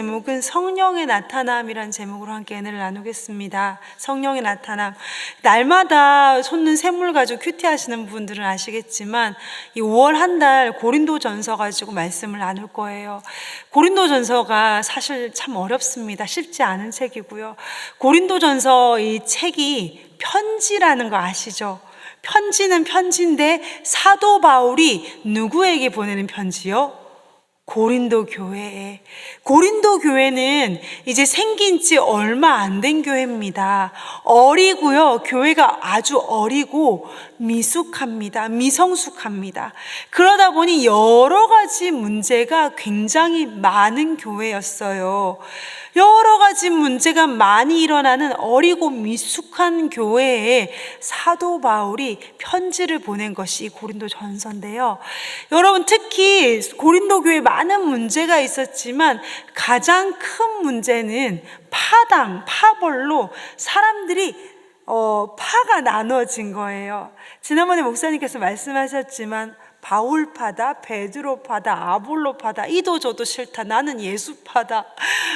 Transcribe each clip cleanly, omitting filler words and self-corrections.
제목은 성령의 나타남이란 제목으로 함께 은혜를 나누겠습니다. 성령의 나타남. 날마다 솟는 샘물 가지고 큐티 하시는 분들은 아시겠지만 이 5월 한 달 고린도전서 가지고 말씀을 나눌 거예요. 고린도전서가 사실 참 어렵습니다. 쉽지 않은 책이고요. 고린도전서 이 책이 편지라는 거 아시죠? 편지는 편지인데 사도 바울이 누구에게 보내는 편지요? 고린도 교회에. 고린도 교회는 이제 생긴 지 얼마 안 된 교회입니다. 어리고요. 교회가 아주 어리고 미숙합니다. 미성숙합니다. 그러다 보니 여러 가지 문제가 굉장히 많은 교회였어요. 여러 가지 문제가 많이 일어나는 어리고 미숙한 교회에 사도 바울이 편지를 보낸 것이 고린도 전서인데요. 여러분, 특히 고린도 교회에 많은 문제가 있었지만 가장 큰 문제는 파벌로 사람들이 파가 나눠진 거예요. 지난번에 목사님께서 말씀하셨지만 바울파다, 베드로파다, 아볼로파다, 이도 저도 싫다, 나는 예수파다,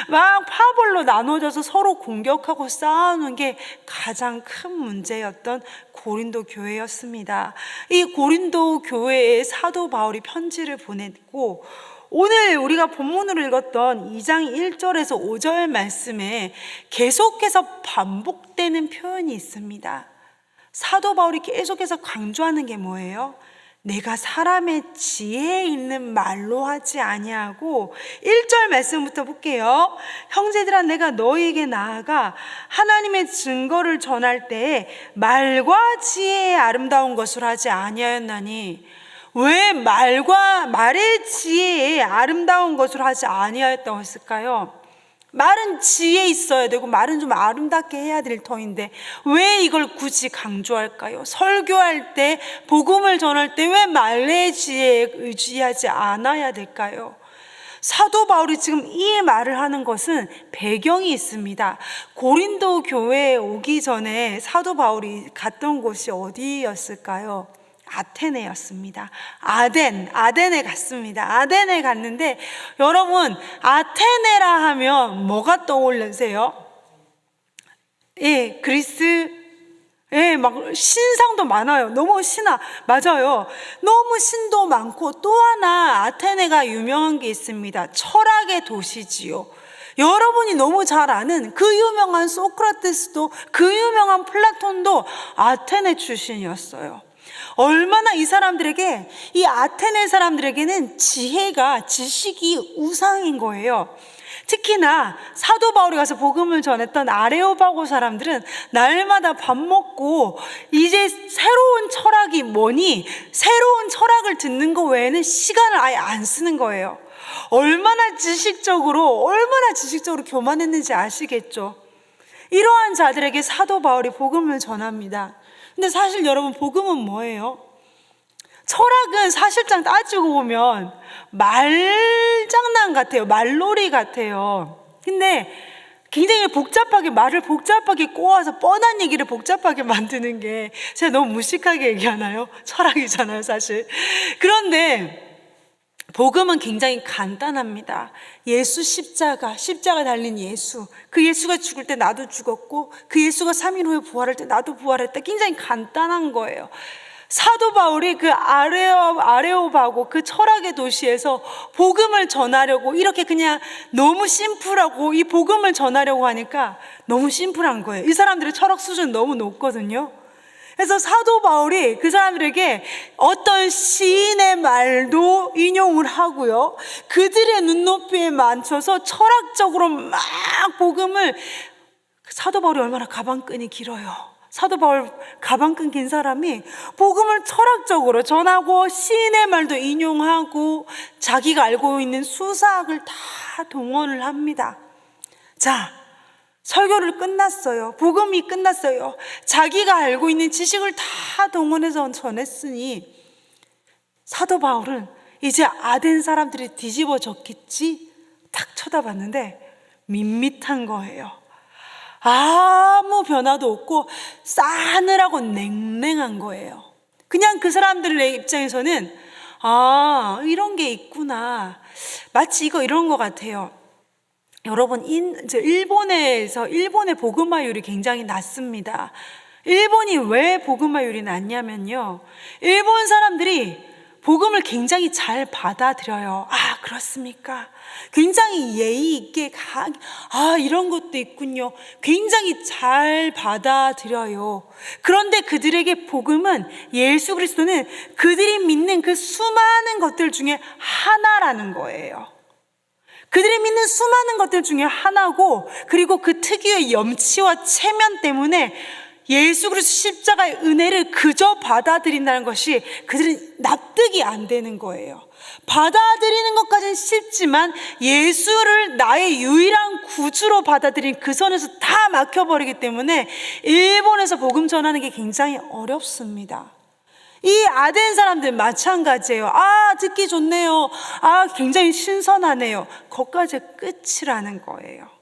막 파벌로 나눠져서 서로 공격하고 싸우는 게 가장 큰 문제였던 고린도 교회였습니다. 이 고린도 교회에 사도 바울이 편지를 보냈고, 오늘 우리가 본문으로 읽었던 2장 1절에서 5절 말씀에 계속해서 반복되는 표현이 있습니다. 사도 바울이 계속해서 강조하는 게 뭐예요? 내가 사람의 지혜에 있는 말로 하지 아니하고, 1절 말씀부터 볼게요. 형제들아, 내가 너희에게 나아가 하나님의 증거를 전할 때에 말과 지혜의 아름다운 것을 하지 아니하였나니, 왜 말의 지혜에 아름다운 것을 하지 아니하였다고 했을까요? 말은 지혜 있어야 되고 말은 좀 아름답게 해야 될 터인데 왜 이걸 굳이 강조할까요? 설교할 때, 복음을 전할 때 왜 말의 지혜에 의지하지 않아야 될까요? 사도 바울이 지금 이 말을 하는 것은 배경이 있습니다. 고린도 교회에 오기 전에 사도 바울이 갔던 곳이 어디였을까요? 아테네였습니다. 아덴에 갔습니다. 아덴에 갔는데, 여러분, 아테네라 하면 뭐가 떠올르세요? 예, 그리스. 예, 막 신상도 많아요. 너무 맞아요. 너무 신도 많고, 또 하나 아테네가 유명한 게 있습니다. 철학의 도시지요. 여러분이 너무 잘 아는 그 유명한 소크라테스도, 그 유명한 플라톤도 아테네 출신이었어요. 얼마나 이 사람들에게, 이 아테네 사람들에게는 지식이 우상인 거예요. 특히나 사도 바울이 가서 복음을 전했던 아레오바고 사람들은 날마다 밥 먹고 이제 새로운 철학이 뭐니? 새로운 철학을 듣는 거 외에는 시간을 아예 안 쓰는 거예요. 얼마나 지식적으로 교만했는지 아시겠죠? 이러한 자들에게 사도 바울이 복음을 전합니다. 근데 사실 여러분, 복음은 뭐예요? 철학은 사실상 따지고 보면 말장난 같아요. 말놀이 같아요. 근데 굉장히 말을 복잡하게 꼬아서 뻔한 얘기를 복잡하게 만드는 게, 제가 너무 무식하게 얘기하나요? 철학이잖아요, 사실. 그런데 복음은 굉장히 간단합니다. 예수 십자가 달린 예수. 그 예수가 죽을 때 나도 죽었고, 그 예수가 3일 후에 부활할 때 나도 부활했다. 굉장히 간단한 거예요. 사도 바울이 그 아레오바고 그 철학의 도시에서 복음을 전하려고 이렇게 그냥 너무 심플하고, 이 복음을 전하려고 하니까 너무 심플한 거예요. 이 사람들의 철학 수준은 너무 높거든요. 그래서 사도 바울이 그 사람들에게 어떤 시인의 말도 인용을 하고요, 그들의 눈높이에 맞춰서 철학적으로 막 복음을, 사도 바울이 얼마나 가방끈이 길어요. 사도 바울 가방끈 긴 사람이 복음을 철학적으로 전하고 시인의 말도 인용하고 자기가 알고 있는 수사학을 다 동원을 합니다. 자, 설교를 끝났어요. 복음이 끝났어요. 자기가 알고 있는 지식을 다 동원해서 전했으니 사도 바울은 이제 아덴 사람들이 뒤집어졌겠지? 딱 쳐다봤는데 밋밋한 거예요. 아무 변화도 없고 싸늘하고 냉랭한 거예요. 그냥 그 사람들의 입장에서는 이런 게 있구나. 마치 이런 것 같아요. 여러분, 일본의 복음화율이 굉장히 낮습니다. 일본이 왜 복음화율이 낮냐면요, 일본 사람들이 복음을 굉장히 잘 받아들여요. 아, 그렇습니까? 굉장히 예의 있게, 이런 것도 있군요. 굉장히 잘 받아들여요. 그런데 그들에게 복음은, 예수 그리스도는 그들이 믿는 그 수많은 것들 중에 하나라는 거예요. 그들이 믿는 수많은 것들 중에 하나고, 그리고 그 특유의 염치와 체면 때문에 예수 그리스도 십자가의 은혜를 그저 받아들인다는 것이 그들은 납득이 안 되는 거예요. 받아들이는 것까지는 쉽지만 예수를 나의 유일한 구주로 받아들인 그 선에서 다 막혀버리기 때문에 일본에서 복음 전하는 게 굉장히 어렵습니다. 이 아덴 사람들 마찬가지예요. 듣기 좋네요. 굉장히 신선하네요. 거기까지 끝이라는 거예요.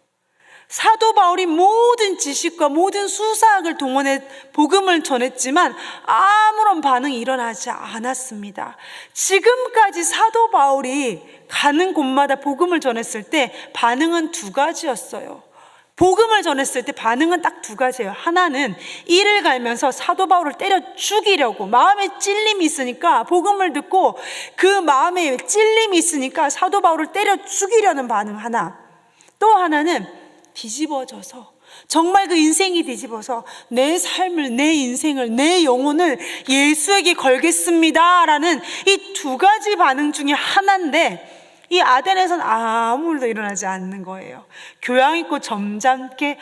사도 바울이 모든 지식과 모든 수사학을 동원해 복음을 전했지만 아무런 반응이 일어나지 않았습니다. 지금까지 사도 바울이 가는 곳마다 복음을 전했을 때 반응은 두 가지였어요. 복음을 전했을 때 반응은 딱 두 가지예요. 하나는 이를 갈면서 사도 바울을 때려 죽이려고, 마음에 찔림이 있으니까, 복음을 듣고 그 마음에 찔림이 있으니까 사도 바울을 때려 죽이려는 반응 하나. 또 하나는 뒤집어져서, 정말 그 인생이 뒤집어서 내 삶을, 내 인생을, 내 영혼을 예수에게 걸겠습니다 라는 이 두 가지 반응 중에 하나인데, 이 아덴에서는 아무 일도 일어나지 않는 거예요. 교양 있고 점잖게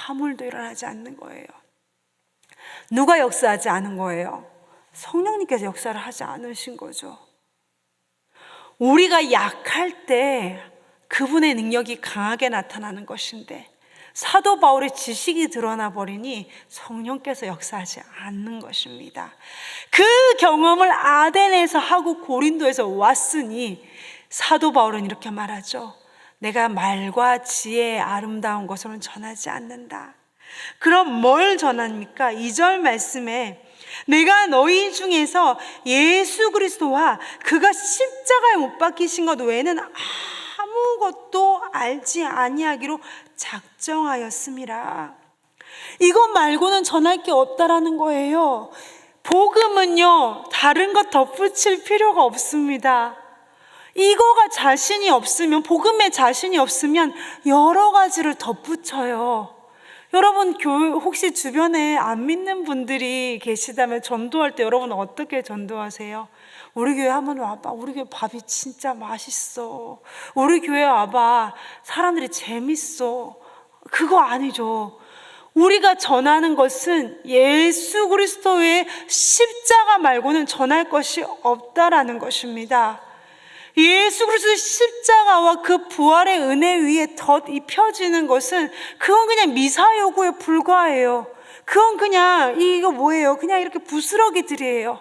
아무 일도 일어나지 않는 거예요. 누가 역사하지 않은 거예요? 성령님께서 역사를 하지 않으신 거죠. 우리가 약할 때 그분의 능력이 강하게 나타나는 것인데, 사도 바울의 지식이 드러나 버리니 성령께서 역사하지 않는 것입니다. 그 경험을 아덴에서 하고 고린도에서 왔으니 사도 바울은 이렇게 말하죠. 내가 말과 지혜의 아름다운 것으로는 전하지 않는다. 그럼 뭘 전합니까? 2절 말씀에 내가 너희 중에서 예수 그리스도와 그가 십자가에 못 박히신 것 외에는 아무것도 알지 아니하기로 작정하였음이라. 이것 말고는 전할 게 없다라는 거예요. 복음은요, 다른 것 덧붙일 필요가 없습니다. 이거가 자신이 없으면, 복음에 자신이 없으면 여러 가지를 덧붙여요. 여러분, 혹시 주변에 안 믿는 분들이 계시다면 전도할 때 여러분 어떻게 전도하세요? 우리 교회 한번 와봐. 우리 교회 밥이 진짜 맛있어. 우리 교회 와봐. 사람들이 재밌어. 그거 아니죠. 우리가 전하는 것은 예수 그리스도의 십자가 말고는 전할 것이 없다라는 것입니다. 예수 그리스도의 십자가와 그 부활의 은혜 위에 덧 입혀지는 것은 그건 그냥 미사여구에 불과해요. 그건 그냥 이거 뭐예요? 그냥 이렇게 부스러기들이에요.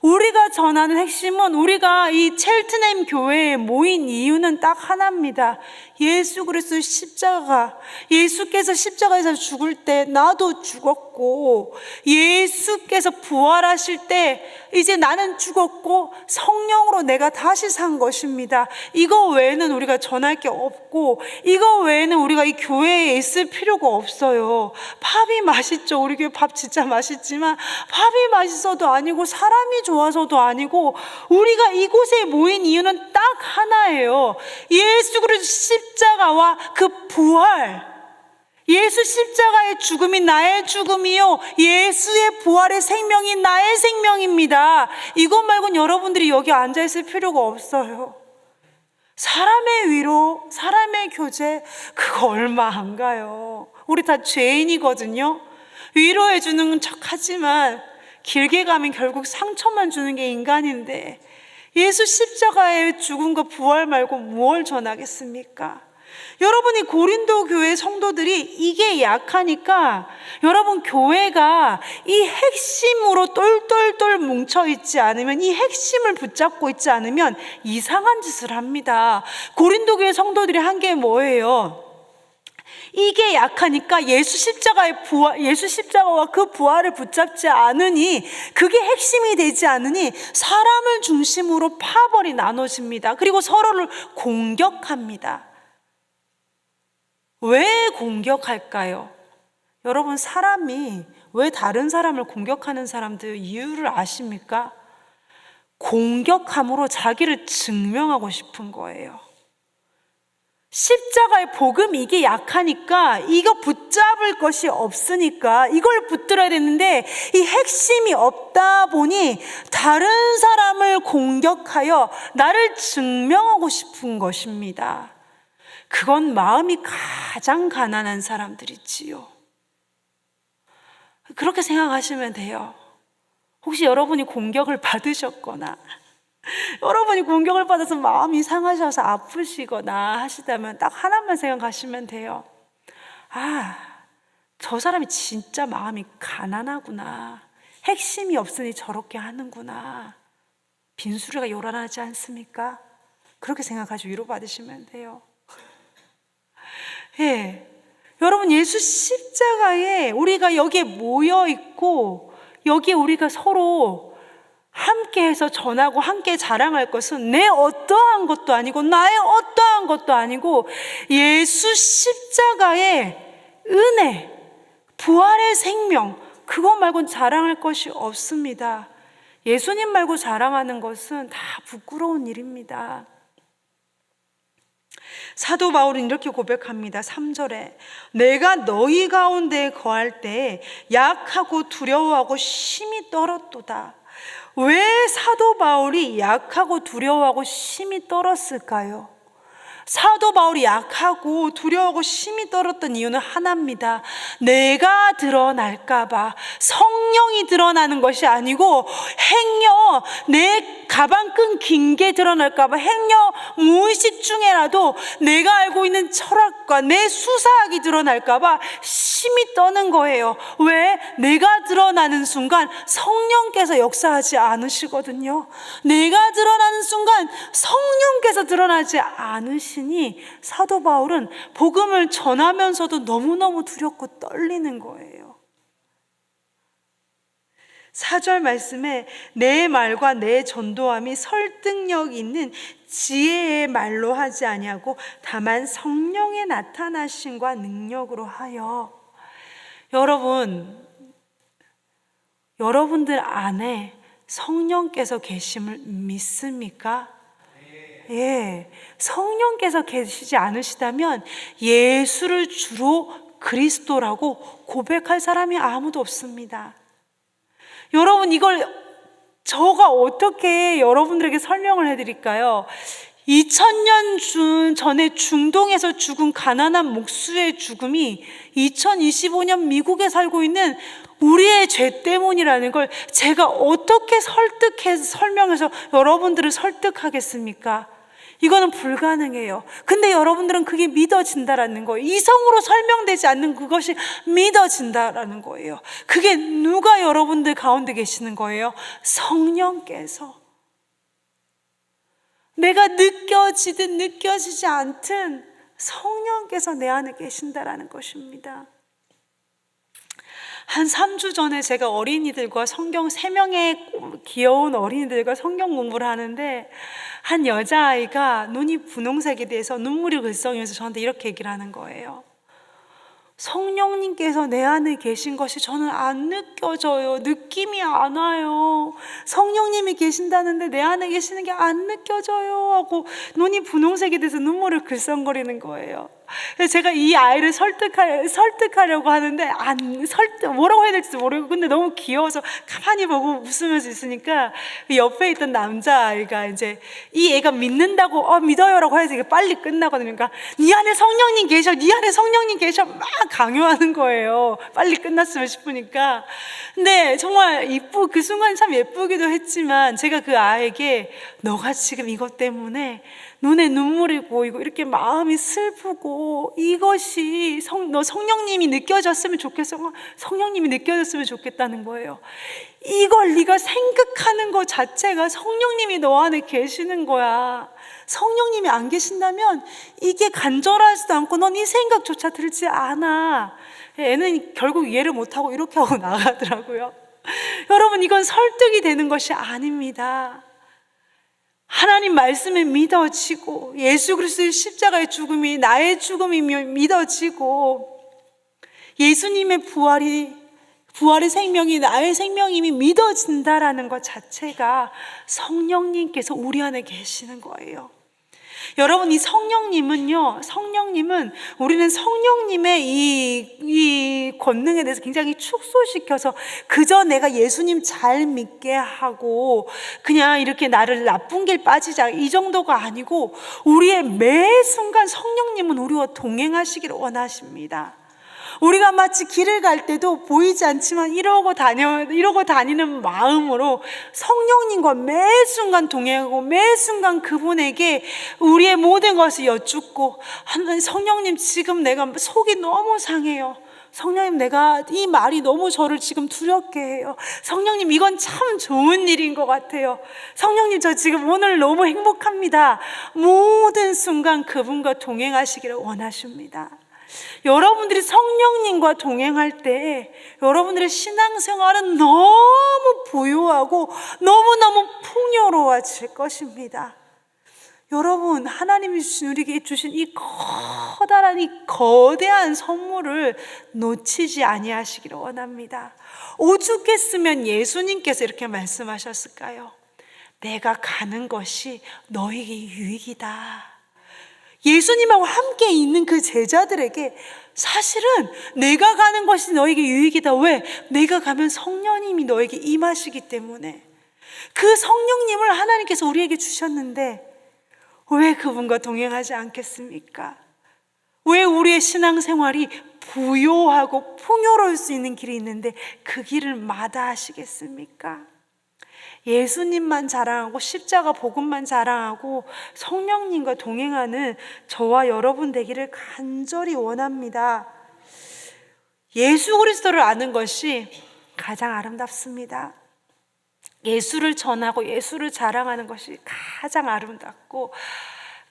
우리가 전하는 핵심은, 우리가 이 첼트넴 교회에 모인 이유는 딱 하나입니다. 예수 그리스도의 십자가, 예수께서 십자가에서 죽을 때 나도 죽었고, 예수께서 부활하실 때 이제 나는 죽었고 성령으로 내가 다시 산 것입니다. 이거 외에는 우리가 전할 게 없고, 이거 외에는 우리가 이 교회에 있을 필요가 없어요. 밥이 맛있죠. 우리 교회 밥 진짜 맛있지만 밥이 맛있어도 아니고 사람이 좋아서도 아니고, 우리가 이곳에 모인 이유는 딱 하나예요. 예수 그리스도 십자가와 그 부활, 예수 십자가의 죽음이 나의 죽음이요, 예수의 부활의 생명이 나의 생명입니다. 이것 말고는 여러분들이 여기 앉아있을 필요가 없어요. 사람의 위로, 사람의 교제, 그거 얼마 안 가요. 우리 다 죄인이거든요. 위로해 주는 척 하지만 길게 가면 결국 상처만 주는 게 인간인데, 예수 십자가의 죽음과 부활 말고 무엇을 전하겠습니까? 여러분이 고린도 교회 성도들이 이게 약하니까, 여러분 교회가 이 핵심으로 똘똘똘 뭉쳐있지 않으면, 이 핵심을 붙잡고 있지 않으면 이상한 짓을 합니다. 고린도 교회 성도들이 한 게 뭐예요? 이게 약하니까 예수 십자가와 그 부활을 붙잡지 않으니, 그게 핵심이 되지 않으니 사람을 중심으로 파벌이 나눠집니다. 그리고 서로를 공격합니다. 왜 공격할까요? 여러분, 사람이 왜 다른 사람을 공격하는 사람들 이유를 아십니까? 공격함으로 자기를 증명하고 싶은 거예요. 십자가의 복음, 이게 약하니까 이거 붙잡을 것이 없으니까 이걸 붙들어야 되는데 이 핵심이 없다 보니 다른 사람을 공격하여 나를 증명하고 싶은 것입니다. 그건 마음이 가장 가난한 사람들이지요. 그렇게 생각하시면 돼요. 혹시 여러분이 공격을 받으셨거나 여러분이 공격을 받아서 마음이 상하셔서 아프시거나 하시다면 딱 하나만 생각하시면 돼요. 저 사람이 진짜 마음이 가난하구나. 핵심이 없으니 저렇게 하는구나. 빈수레가 요란하지 않습니까? 그렇게 생각하시고 위로받으시면 돼요. 예. 여러분, 예수 십자가에 우리가 여기에 모여 있고 여기에 우리가 서로 함께해서 전하고 함께 자랑할 것은 내 어떠한 것도 아니고 나의 어떠한 것도 아니고 예수 십자가의 은혜, 부활의 생명, 그것 말고는 자랑할 것이 없습니다. 예수님 말고 자랑하는 것은 다 부끄러운 일입니다. 사도 바울은 이렇게 고백합니다. 3절에 내가 너희 가운데 거할 때 약하고 두려워하고 심히 떨었도다. 왜 사도 바울이 약하고 두려워하고 심히 떨었을까요? 사도 바울이 약하고 두려워하고 심히 떨었던 이유는 하나입니다. 내가 드러날까봐. 성령이 드러나는 것이 아니고 행여 내 가방끈 긴 게 드러날까봐, 행여 무의식 중에라도 내가 알고 있는 철학과 내 수사학이 드러날까봐 심히 떠는 거예요. 왜? 내가 드러나는 순간 성령께서 역사하지 않으시거든요. 내가 드러나는 순간 성령께서 드러나지 않으시니 사도 바울은 복음을 전하면서도 너무너무 두렵고 떨리는 거예요. 4절 말씀에 내 말과 내 전도함이 설득력 있는 지혜의 말로 하지 아니하고 다만 성령의 나타나심과 능력으로 하여. 여러분들 안에 성령께서 계심을 믿습니까? 예, 성령께서 계시지 않으시다면 예수를 주로 그리스도라고 고백할 사람이 아무도 없습니다. 여러분, 이걸 저가 어떻게 여러분들에게 설명을 해드릴까요? 2000년 전에 중동에서 죽은 가난한 목수의 죽음이 2025년 미국에 살고 있는 우리의 죄 때문이라는 걸 제가 어떻게 설명해서 여러분들을 설득하겠습니까? 이거는 불가능해요. 근데 여러분들은 그게 믿어진다라는 거예요. 이성으로 설명되지 않는 그것이 믿어진다라는 거예요. 그게 누가 여러분들 가운데 계시는 거예요? 성령께서. 내가 느껴지든 느껴지지 않든 성령께서 내 안에 계신다라는 것입니다. 한 3주 전에 제가 어린이들과 3명의 귀여운 어린이들과 성경 공부를 하는데 한 여자아이가 눈이 분홍색이 돼서 눈물이 글썽이면서 저한테 이렇게 얘기를 하는 거예요. 성령님께서 내 안에 계신 것이 저는 안 느껴져요. 느낌이 안 와요. 성령님이 계신다는데 내 안에 계시는 게 안 느껴져요 하고 눈이 분홍색이 돼서 눈물을 글썽거리는 거예요. 그래서 제가 이 아이를 설득하려고 하는데 뭐라고 해야 될지 모르고, 근데 너무 귀여워서 가만히 보고 웃으면서 있으니까 옆에 있던 남자아이가 이제 이 애가 믿는다고 믿어요라고 해서 이게 빨리 끝나거든요. 그러니까 네 안에 성령님 계셔, 네 안에 성령님 계셔 막 강요하는 거예요. 빨리 끝났으면 싶으니까. 근데 정말 그 순간 참 예쁘기도 했지만 제가 그 아이에게 너가 지금 이것 때문에 눈에 눈물이 고이고 이렇게 마음이 슬프고 이것이 너 성령님이 느껴졌으면 좋겠어. 성령님이 느껴졌으면 좋겠다는 거예요. 이걸 네가 생각하는 것 자체가 성령님이 너 안에 계시는 거야. 성령님이 안 계신다면 이게 간절하지도 않고 넌 이 생각조차 들지 않아. 애는 결국 이해를 못하고 이렇게 하고 나가더라고요. 여러분, 이건 설득이 되는 것이 아닙니다. 하나님 말씀에 믿어지고 예수 그리스도의 십자가의 죽음이 나의 죽음이며 믿어지고 예수님의 부활의 생명이 나의 생명임이 믿어진다라는 것 자체가 성령님께서 우리 안에 계시는 거예요. 여러분, 이 성령님은 우리는 성령님의 이 권능에 대해서 굉장히 축소시켜서 그저 내가 예수님 잘 믿게 하고 그냥 이렇게 나를 나쁜 길 빠지자 이 정도가 아니고 우리의 매 순간 성령님은 우리와 동행하시기를 원하십니다. 우리가 마치 길을 갈 때도 보이지 않지만 이러고 다니는 마음으로 성령님과 매 순간 동행하고 매 순간 그분에게 우리의 모든 것을 여쭙고, 성령님 지금 내가 속이 너무 상해요. 성령님, 내가 이 말이 너무 저를 지금 두렵게 해요. 성령님, 이건 참 좋은 일인 것 같아요. 성령님, 저 지금 오늘 너무 행복합니다. 모든 순간 그분과 동행하시기를 원하십니다. 여러분들이 성령님과 동행할 때 여러분들의 신앙생활은 너무 부유하고 너무너무 풍요로워질 것입니다. 여러분, 하나님이 우리에게 주신 이 커다란 이 거대한 선물을 놓치지 아니하시기를 원합니다. 오죽했으면 예수님께서 이렇게 말씀하셨을까요? 내가 가는 것이 너에게 유익이다. 예수님하고 함께 있는 그 제자들에게 사실은 내가 가는 것이 너에게 유익이다. 왜? 내가 가면 성령님이 너에게 임하시기 때문에. 그 성령님을 하나님께서 우리에게 주셨는데 왜 그분과 동행하지 않겠습니까? 왜 우리의 신앙생활이 부요하고 풍요로울 수 있는 길이 있는데 그 길을 마다하시겠습니까? 예수님만 자랑하고 십자가 복음만 자랑하고 성령님과 동행하는 저와 여러분 되기를 간절히 원합니다. 예수 그리스도를 아는 것이 가장 아름답습니다. 예수를 전하고 예수를 자랑하는 것이 가장 아름답고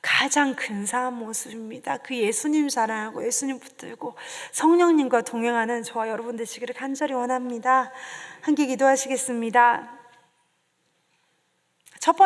가장 근사한 모습입니다. 그 예수님 자랑하고 예수님 붙들고 성령님과 동행하는 저와 여러분 되시기를 간절히 원합니다. 함께 기도하시겠습니다. 첫 번째